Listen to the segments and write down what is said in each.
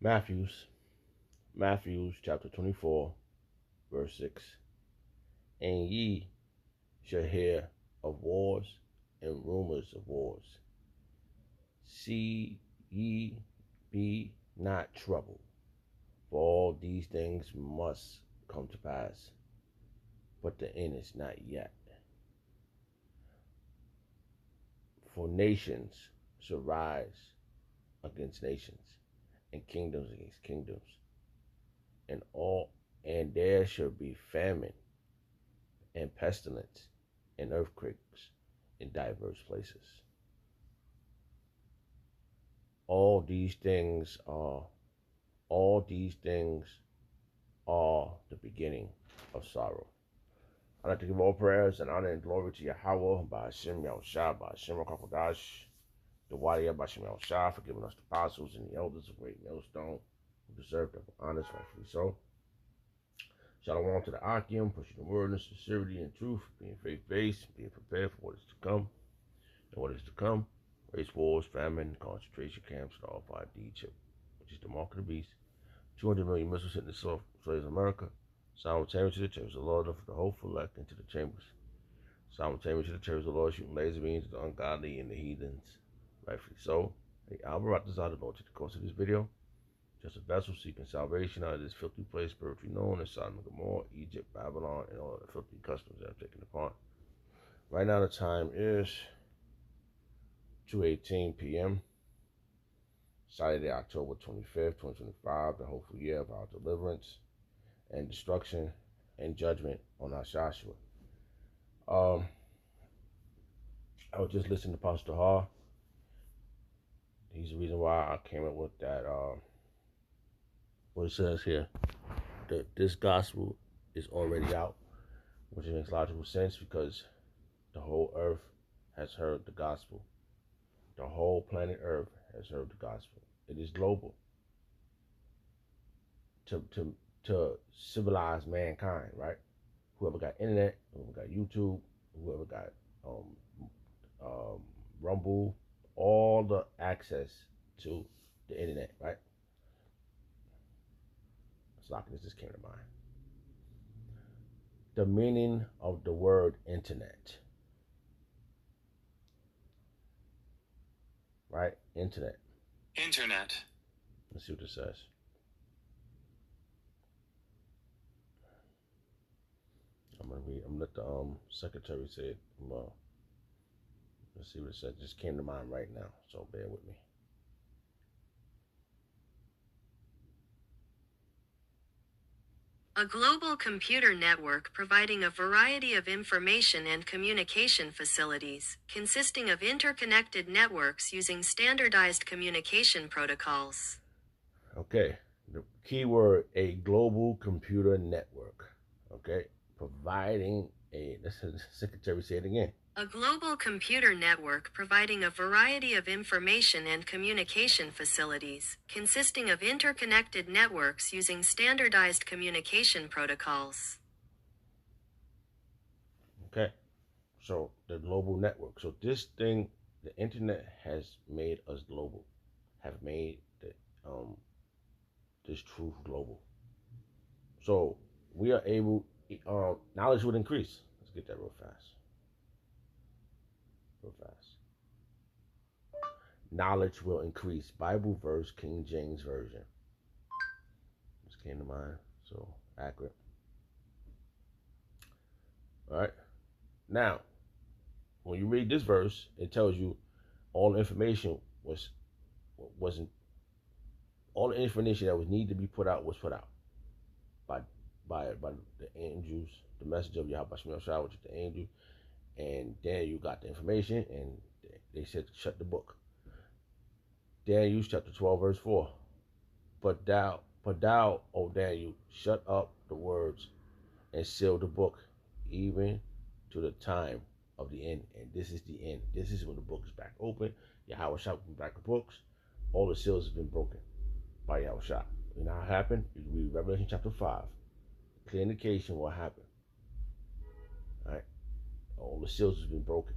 Matthews chapter 24, verse 6. And ye shall hear of wars and rumors of wars. See ye be not troubled, for all these things must come to pass, but the end is not yet. For nations shall rise against nations, and kingdoms against kingdoms, and there shall be famine and pestilence and earthquakes in diverse places. All these things are the beginning of sorrow. I'd like to give all prayers and honor and glory to Yahweh, by Hashem Yahushua, by Hashem HaKadosh, the Wadiyah, by Hashem Yahushua, for giving us the apostles and the elders of great millstone, who deserve their honors, rightfully so. Shalom to the Akim, pushing the word in sincerity and truth, being faith-based, being prepared for what is to come. And what is to come, race wars, famine, concentration camps, and all 5D chip, which is the mark of the beast. 200 million missiles hitting the slaves of America. Simultaneously, the chambers of the Lord, the hopeful elect into the chambers. Simultaneously, the chambers of the Lord shooting laser beams at the ungodly and the heathens. Rightfully so. Hey, Albert desire the Lord to the course of this video. Just a vessel seeking salvation out of this filthy place, spiritually known as Sodom and Gomorrah, Egypt, Babylon, and all the filthy customs that have taken upon. Right now, the time is 2:18 p.m. Saturday, October 25th, 2025, the hopeful year of our deliverance and destruction and judgment on our Joshua. I was just listening to Pastor Har. He's the reason why I came up with that, what it says here, that this gospel is already out, which makes logical sense because the whole earth has heard the gospel. The whole planet Earth has heard the gospel. It is global. To civilize mankind, right? Whoever got internet, whoever got YouTube, whoever got Rumble, all the access to the internet, right? This just came to mind. The meaning of the word internet, right? Internet. Let's see what it says. I'm gonna let the secretary say it. Let's see what it says. It just came to mind right now, so bear with me. A global computer network providing a variety of information and communication facilities, consisting of interconnected networks using standardized communication protocols. Okay, the keyword, a global computer network. Okay, providing let's have the secretary say it again. A global computer network providing a variety of information and communication facilities, consisting of interconnected networks using standardized communication protocols. Okay, so the global network. So this thing, the internet has made us global, have made this truth global. So we are able, knowledge would increase. Let's get that real fast. Knowledge will increase. Bible verse, King James Version. This came to mind, so accurate. All right. Now, when you read this verse, it tells you all the information wasn't all the information that was needed to be put out was put out by the angels, the message of Yahweh Shah, which is the angel, and Daniel got the information, and they said shut the book. Daniel chapter 12, verse 4. But thou, O Daniel, shut up the words and seal the book, even to the time of the end. And this is the end. This is when the book is back open. Yahweh Shah opened back the books. All the seals have been broken by Yahweh Shah. You know how it happened? You can read Revelation chapter 5. Clear indication what happened. All right? All the seals have been broken.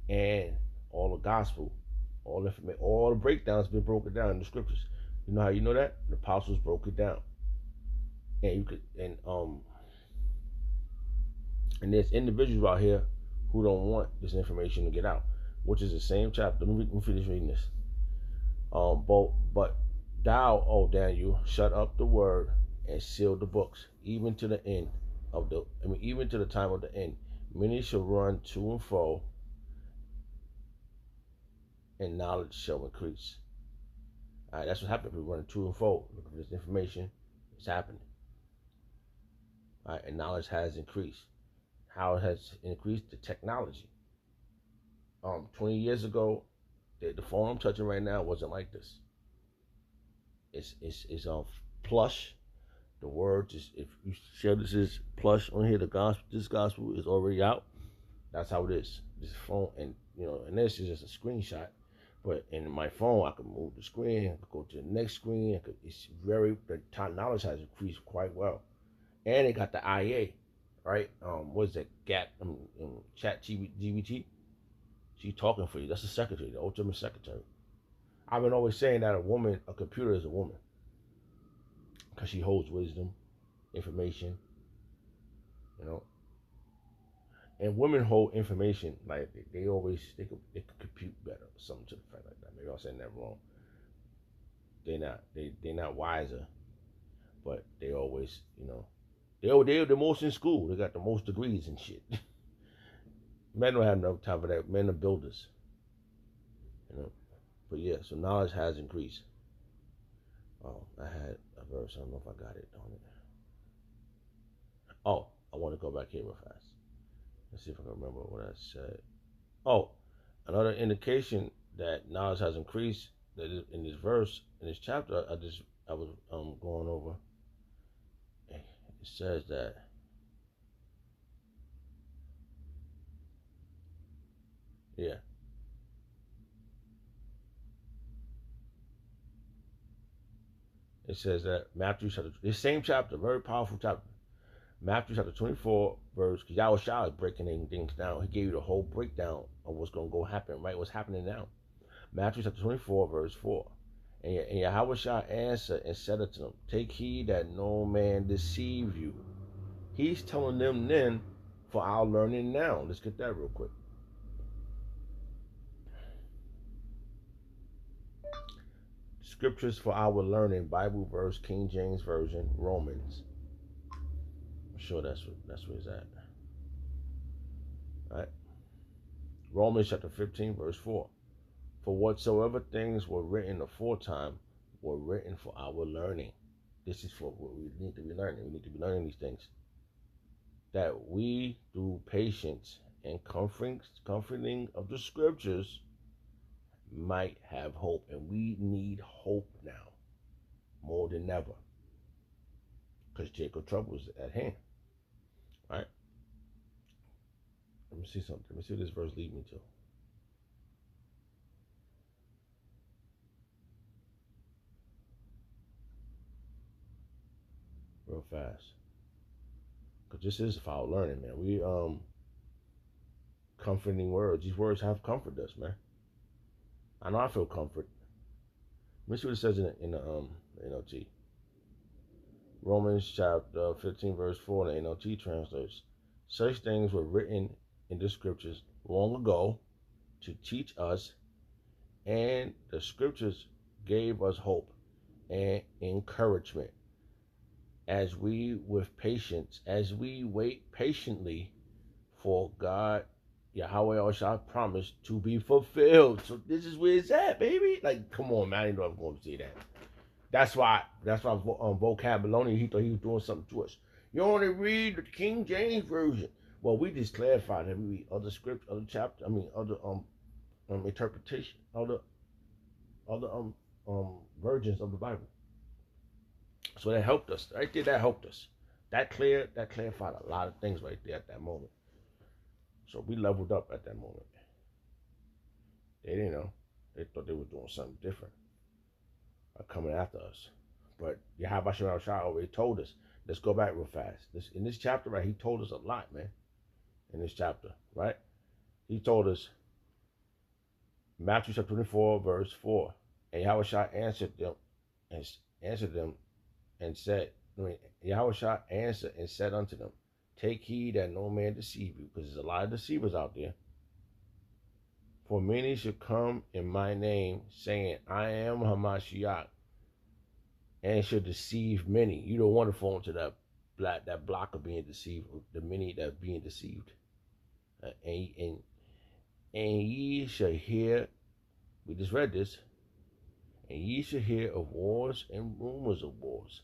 And all the gospel, all the breakdowns have been broken down in the scriptures. You know how you know that? The apostles broke it down. And you could and there's individuals out here who don't want this information to get out, which is the same chapter. Let me finish reading this. But thou, O Daniel, shut up the word and seal the books, even to the end of even to the time of the end. Many shall run to and fro, and knowledge shall increase. All right, that's what happened. People running to and fro looking for this information. It's happening. All right, and knowledge has increased. How it has increased? The technology. 20 years ago, the phone I'm touching right now wasn't like this. It's plush. The word just, if you share this is plush on here, this gospel is already out. That's how it is. This phone, and and this is just a screenshot. But in my phone, I can move the screen, I can go to the next screen. The knowledge has increased quite well, and it got the IA, right? What is that? Gap, Chat GBT. She's talking for you. That's the secretary, the ultimate secretary. I've been always saying that a computer is a woman, because she holds wisdom, information, and women hold information like they could compute better, or something to the fact like that. Maybe I'm saying that wrong. They're not wiser, but they always they're the most in school. They got the most degrees and shit. Men don't have enough time for that. Men are builders, But yeah, so knowledge has increased. I had a verse. I don't know if I got it on it. Oh, I want to go back here real fast. Let's see if I can remember what I said. Oh, another indication that knowledge has increased that in this verse, in this chapter, I was going over. It says that yeah. It says that Matthew chapter, this same chapter, very powerful chapter. Matthew chapter 24, verse, because Yahweh Shah is breaking things down. He gave you the whole breakdown of what's going to go happen, right? What's happening now. Matthew chapter 24, verse 4. And Yahweh Shah answered and said unto them, take heed that no man deceive you. He's telling them then for our learning now. Let's get that real quick. Scriptures for our learning, Bible verse, King James Version, Romans. I'm sure that's where it's at. All right. Romans chapter 15, verse 4. For whatsoever things were written aforetime were written for our learning. This is for what we need to be learning. We need to be learning these things. That we, through patience and comforting of the scriptures, might have hope. And we need hope now more than ever, because Jacob's trouble is at hand. All right. Let me see something. Let me see what this verse leads me to. Real fast, because this is foul learning, man. We comforting words. These words have comforted us, man. I know I feel comfort. Let me see what it says in the NLT. Romans chapter 15, verse 4 in the NLT translates. Such things were written in the scriptures long ago to teach us, and the scriptures gave us hope and encouragement as we wait patiently for God, Yahweh Al-Shah promised to be fulfilled. So this is where it's at, baby. Like, come on, man. I didn't know I was going to say that. That's why vocabulary, he thought he was doing something to us. You only read the King James Version. Well, we just clarified that we read other scripts, other chapters, other interpretation, other versions of the Bible. So that helped us. Right there, that helped us. That clarified a lot of things right there at that moment. So we leveled up at that moment. They didn't know. They thought they were doing something different, coming after us. But Yahweh Shah already told us. Let's go back real fast. In this chapter, right, he told us a lot, man. In this chapter, right? He told us, Matthew chapter 24, verse 4. And Yahweh Shah answered them and answered them and said, Yahushua answered and said unto them, take heed that no man deceive you, because there's a lot of deceivers out there. For many shall come in my name, saying, I am Hamashiach, and shall deceive many. You don't want to fall into that block of being deceived, the many that are being deceived. And ye shall hear, we just read this, and ye shall hear of wars and rumors of wars,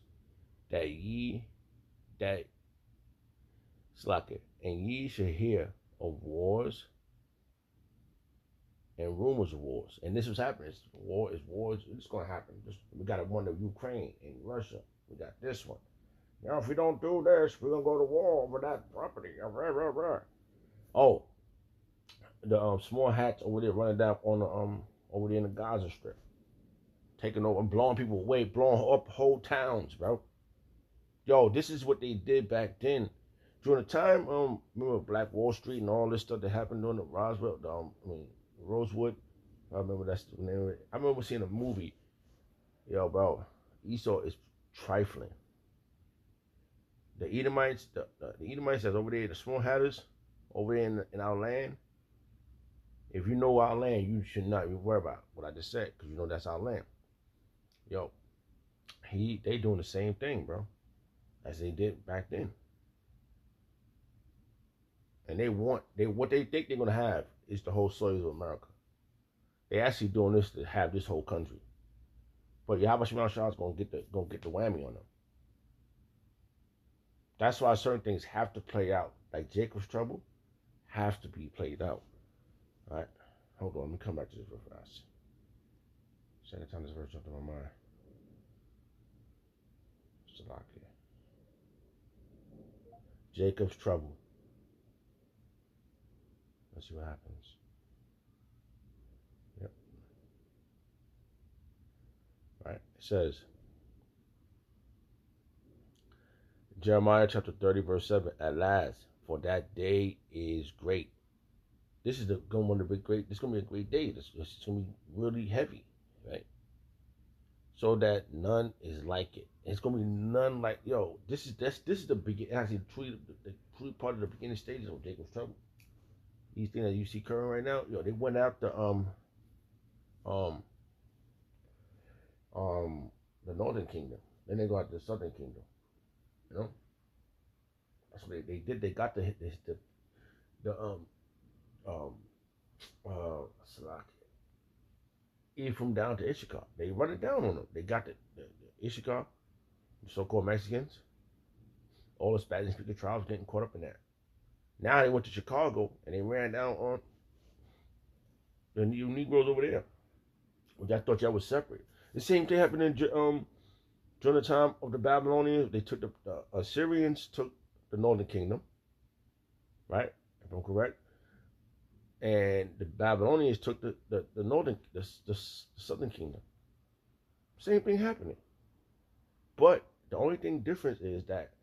and ye shall hear of wars and rumors of wars. And this was happening. Wars. It's going to happen. We got one of Ukraine and Russia. We got this one. If we don't do this, we're going to go to war over that property. Oh, the small hats over there running down on the over there in the Gaza Strip, taking over and blowing people away, blowing up whole towns, bro. Yo, this is what they did back then. During the time, remember Black Wall Street and all this stuff that happened during the Rosewood. I remember that's the name of it. I remember seeing a movie. Yo, bro, Esau is trifling. The Edomites, the Edomites that's over there, the small hatters over there in our land. If you know our land, you should not be worried about what I just said, because you know that's our land. Yo, they doing the same thing, bro, as they did back then. And what they think they're gonna have is the whole soil of America. They actually doing this to have this whole country. But Yahweh Shema Shah is gonna get the whammy on them. That's why certain things have to play out. Like Jacob's trouble have to be played out. All right? Hold on, let me come back to this real fast. Second time this verse jumped in my mind. Salakia. Jacob's trouble. Let's see what happens. Yep. All right. It says, Jeremiah chapter 30, verse 7, at last, for that day is great. This is going to be great. This is going to be a great day. It's going to be really heavy, right? So that none is like it. It's going to be none like, yo, this is the beginning, actually, the true part of the beginning stages of Jacob's trouble. These things that you see occurring right now, yo, they went after the northern kingdom. Then they go after the southern kingdom. You know, that's what they did. They got Ephraim down to Issachar. They run it down on them. They got the Issachar, the so-called Mexicans, all the Spanish-speaking tribes getting caught up in that. Now they went to Chicago and they ran down on the Negroes over there, which I thought y'all was separate. The same thing happened in during the time of the Babylonians. They took the Assyrians took the northern kingdom, right? If I'm correct. And the Babylonians took the southern kingdom. Same thing happening. But the only thing different is that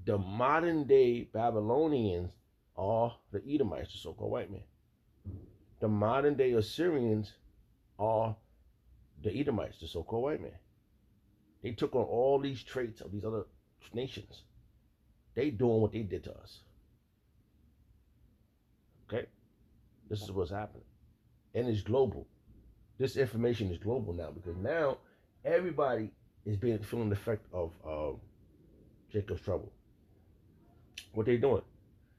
the modern day Babylonians are the Edomites, the so-called white men. The modern day Assyrians are the Edomites, the so-called white men. They took on all these traits of these other nations. They doing what they did to us. Okay? This is what's happening. And it's global. This information is global now, because now everybody is feeling the effect of Jacob's trouble. What they doing?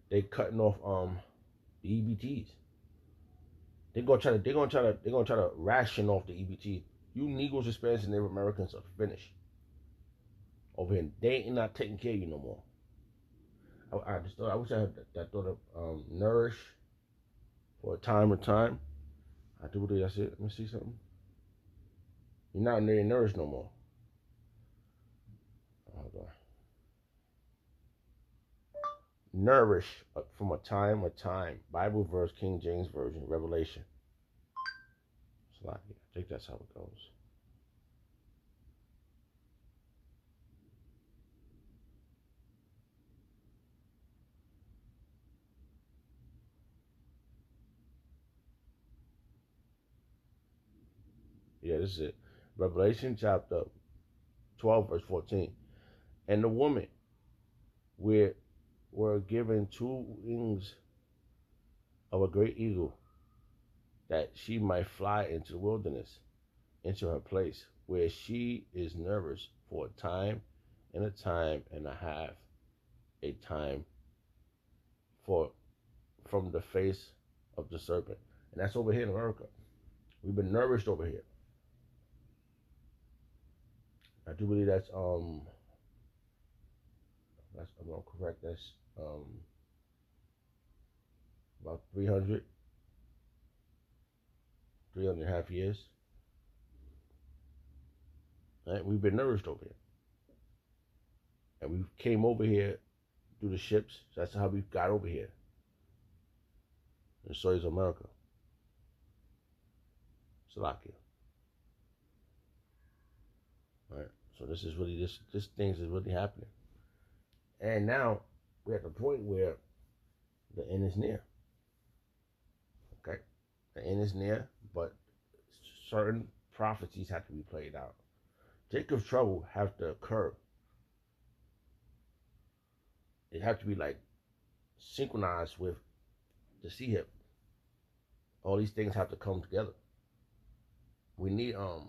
They cutting off the EBTs. They're gonna try to ration off the EBT. You Negroes, Hispanics, and Native Americans are finished over here. They ain't not taking care of you no more. I wish I had that thought of nourish for a time. I do believe that's it. Let me see something. You're not nourished no more. Hold on. Nourish from a time. Bible verse, King James Version, Revelation. I think that's how it goes. Yeah, this is it. Revelation chapter 12, verse 14. And the woman were given 2 wings of a great eagle, that she might fly into the wilderness, into her place, where she is nourished for a time and a time and a half, a time from the face of the serpent. And that's over here in America. We've been nourished over here. I do believe that's I'm not correct. That's about 300 and a half years. Right? We've been nourished over here. And we came over here through the ships. So that's how we got over here. And so is America. Slovakia. Right? So this is really this things is really happening. And now we're at the point where the end is near. Okay? The end is near, but certain prophecies have to be played out. Jacob's trouble have to occur. It have to be like synchronized with the sea hip. All these things have to come together. We need in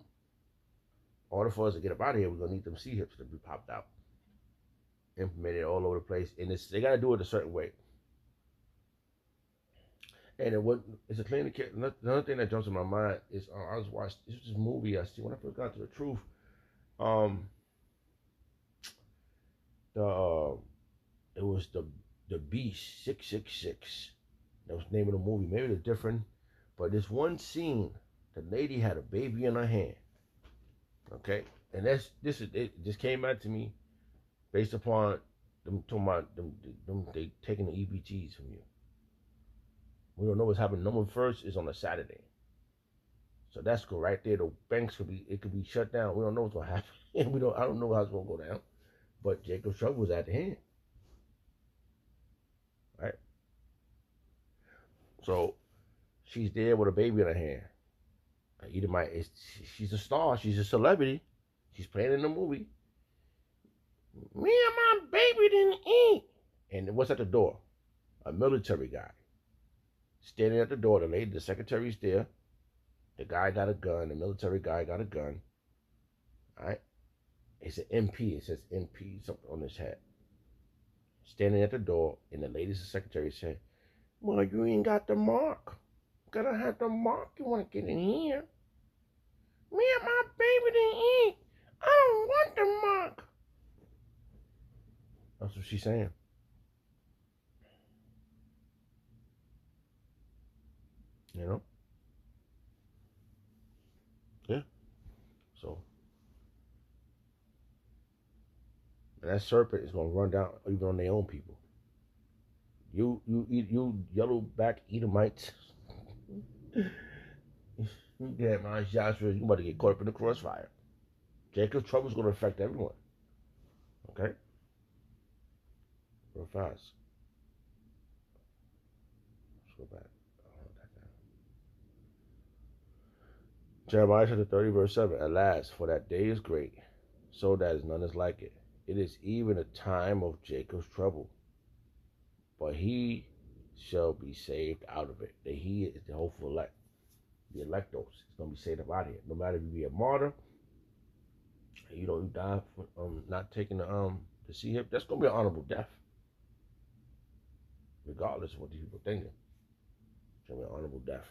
order for us to get up out of here, we're gonna need them sea hips to be popped out, implemented all over the place, and they gotta do it a certain way. And it's a clean. Another thing that jumps in my mind is I was watching this movie I see when I first got to the truth. It was the Beast 666. That was the name of the movie. Maybe it's different, but this one scene, the lady had a baby in her hand. Okay, and it just came out to me based upon them talking about them they taking the EBTs from you. We don't know what's happening. November 1st is on a Saturday, so that's good right there. The banks could be shut down. We don't know what's gonna happen. I don't know how it's gonna go down. But Jacob's trouble was at the hand. Right? So she's there with a baby in her hand. She's a star, she's a celebrity. She's playing in the movie. Me and my baby didn't eat. And what's at the door? A military guy. Standing at the door, the secretary's there. The guy got a gun, the military guy got a gun. Alright? It's an MP. It says MP something on his hat. Standing at the door, and the lady, the secretary, said, "Well, you ain't got the mark. Gotta have the mark. You want to get in here? Me and my baby didn't eat. I don't want the mark." That's what she's saying. You know? Yeah. So. And that serpent is gonna run down even on their own people. You yellow back Edomites. Yeah, man, Joshua, you about to get caught up in the crossfire. Jacob's trouble is gonna affect everyone. Okay? Real fast. Let's go back. Jeremiah chapter 30, verse 7. Alas, for that day is great, so that none is like it. It is even a time of Jacob's trouble, but he shall be saved out of it. The he is the hopeful elect. The electos is going to be saved out of here. No matter if you be a martyr, you die for not taking the sea hip, that's going to be an honorable death. Regardless of what these people thinking. It's going to be an honorable death.